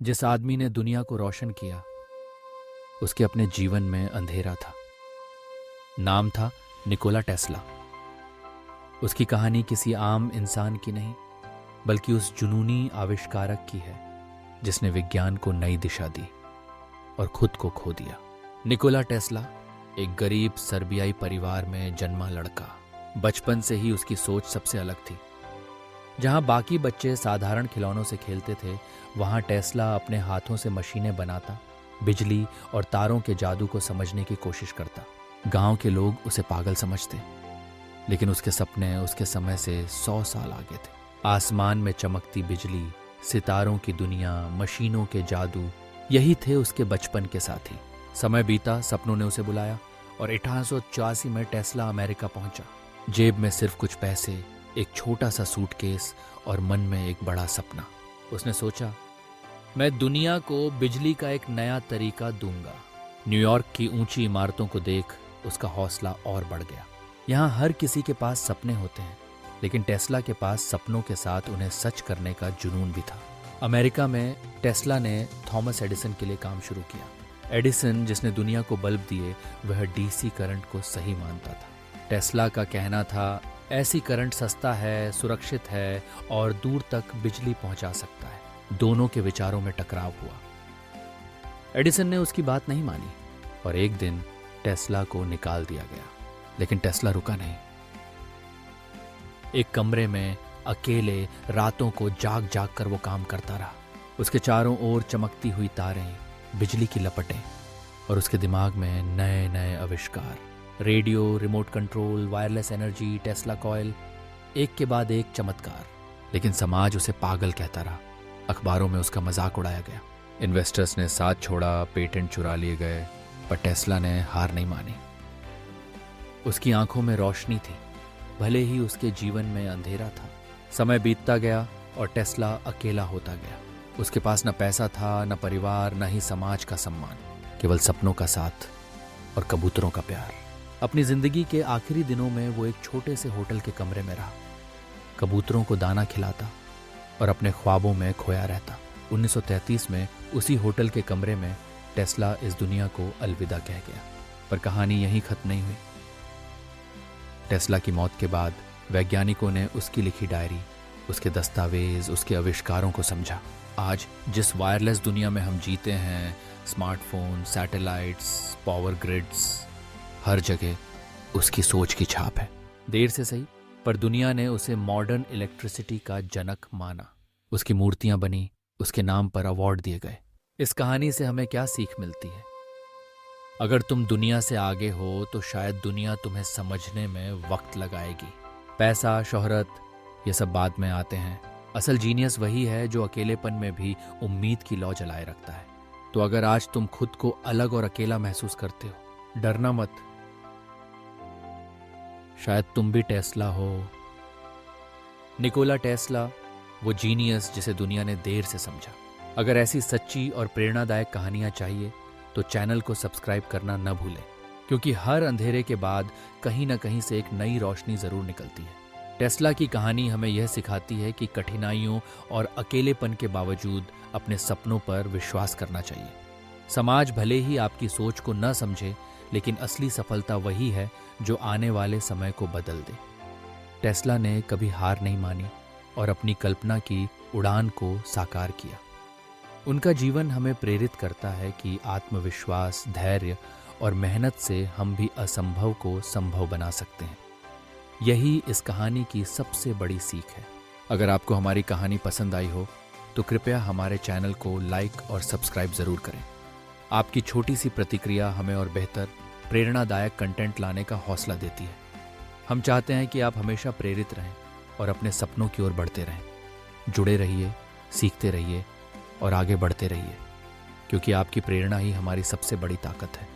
जिस आदमी ने दुनिया को रोशन किया, उसके अपने जीवन में अंधेरा था। नाम था निकोला टेस्ला। उसकी कहानी किसी आम इंसान की नहीं, बल्कि उस जुनूनी आविष्कारक की है जिसने विज्ञान को नई दिशा दी और खुद को खो दिया। निकोला टेस्ला एक गरीब सर्बियाई परिवार में जन्मा लड़का। बचपन से ही उसकी सोच सबसे अलग थी। जहां बाकी बच्चे साधारण खिलौनों से खेलते थे, वहां टेस्ला अपने हाथों से मशीनें बनाता, बिजली और तारों के जादू को समझने की कोशिश करता। गांव के लोग उसे पागल समझते, लेकिन उसके सपने उसके समय से 100 साल आगे थे। आसमान में चमकती बिजली, सितारों की दुनिया, मशीनों के जादू, यही थे उसके बचपन के साथी। समय बीता, सपनों ने उसे बुलाया और 1884 में टेस्ला अमेरिका पहुंचा। जेब में सिर्फ कुछ पैसे, एक छोटा सा सूटकेस और मन में एक बड़ा सपना। उसने सोचा, मैं दुनिया को बिजली का एक नया तरीका दूंगा। न्यूयॉर्क की ऊंची इमारतों को देख उसका हौसला और बढ़ गया। यहाँ हर किसी के पास सपने होते हैं, लेकिन टेस्ला के पास सपनों के साथ उन्हें सच करने का जुनून भी था। अमेरिका में टेस्ला ने थॉमस एडिसन के लिए काम शुरू किया। एडिसन, जिसने दुनिया को बल्ब दिए, वह डीसी करंट को सही मानता था। टेस्ला का कहना था, ऐसी करंट सस्ता है, सुरक्षित है और दूर तक बिजली पहुंचा सकता है। दोनों के विचारों में टकराव हुआ। एडिसन ने उसकी बात नहीं मानी और एक दिन टेस्ला को निकाल दिया गया। लेकिन टेस्ला रुका नहीं। एक कमरे में अकेले रातों को जाग जाग कर वो काम करता रहा। उसके चारों ओर चमकती हुई तारें, बिजली की लपटें और उसके दिमाग में नए नए आविष्कार। Radio, remote control, wireless energy, Tesla coil, एक के बाद एक चमत्कार। लेकिन समाज उसे पागल कहता रहा। अखबारों में उसका मजाक उड़ाया गया। इन्वेस्टर्स ने साथ छोड़ा, पेटेंट चुरा लिए गए, पर टेस्ला ने हार नहीं मानी। उसकी आंखों में रोशनी थी, भले ही उसके जीवन में अंधेरा था। समय बीतता गया और टेस्ला अकेला होता गया। उसके पास न पैसा था, न परिवार, न ही समाज का सम्मान, केवल सपनों का साथ और कबूतरों का प्यार। अपनी जिंदगी के आखिरी दिनों में वो एक छोटे से होटल के कमरे में रहा, कबूतरों को दाना खिलाता और अपने ख्वाबों में खोया रहता। 1933 में उसी होटल के कमरे में टेस्ला इस दुनिया को अलविदा कह गया। पर कहानी यहीं खत्म नहीं हुई। टेस्ला की मौत के बाद वैज्ञानिकों ने उसकी लिखी डायरी, उसके दस्तावेज, उसके आविष्कारों को समझा। आज जिस वायरलेस दुनिया में हम जीते हैं, स्मार्टफोन, सैटेलाइट्स, पावर ग्रिड्स, हर जगह उसकी सोच की छाप है। देर से सही, पर दुनिया ने उसे मॉडर्न इलेक्ट्रिसिटी का जनक माना। उसकी मूर्तियां बनी, उसके नाम पर अवार्ड दिए गए। इस कहानी से हमें क्या सीख मिलती है? अगर तुम दुनिया से आगे हो तो शायद दुनिया तुम्हें समझने में वक्त लगाएगी। पैसा, शोहरत, ये सब बाद में आते हैं। असल जीनियस वही है जो अकेलेपन में भी उम्मीद की लौ जलाए रखता है। तो अगर आज तुम खुद को अलग और अकेला महसूस करते हो, डरना मत। शायद तुम भी टेस्ला हो। निकोला टेस्ला, वो जीनियस जिसे दुनिया ने देर से समझा। अगर ऐसी सच्ची और प्रेरणादायक कहानियां चाहिए तो चैनल को सब्सक्राइब करना न भूलें, क्योंकि हर अंधेरे के बाद कहीं ना कहीं से एक नई रोशनी जरूर निकलती है। टेस्ला की कहानी हमें यह सिखाती है कि कठिनाइयों और अकेलेपन के बावजूद अपने सपनों पर विश्वास करना चाहिए। समाज भले ही आपकी सोच को न समझे, लेकिन असली सफलता वही है जो आने वाले समय को बदल दे। टेस्ला ने कभी हार नहीं मानी और अपनी कल्पना की उड़ान को साकार किया। उनका जीवन हमें प्रेरित करता है कि आत्मविश्वास, धैर्य और मेहनत से हम भी असंभव को संभव बना सकते हैं। यही इस कहानी की सबसे बड़ी सीख है। अगर आपको हमारी कहानी पसंद आई हो तो कृपया हमारे चैनल को लाइक और सब्सक्राइब जरूर करें। आपकी छोटी सी प्रतिक्रिया हमें और बेहतर प्रेरणादायक कंटेंट लाने का हौसला देती है। हम चाहते हैं कि आप हमेशा प्रेरित रहें और अपने सपनों की ओर बढ़ते रहें। जुड़े रहिए, सीखते रहिए और आगे बढ़ते रहिए, क्योंकि आपकी प्रेरणा ही हमारी सबसे बड़ी ताकत है।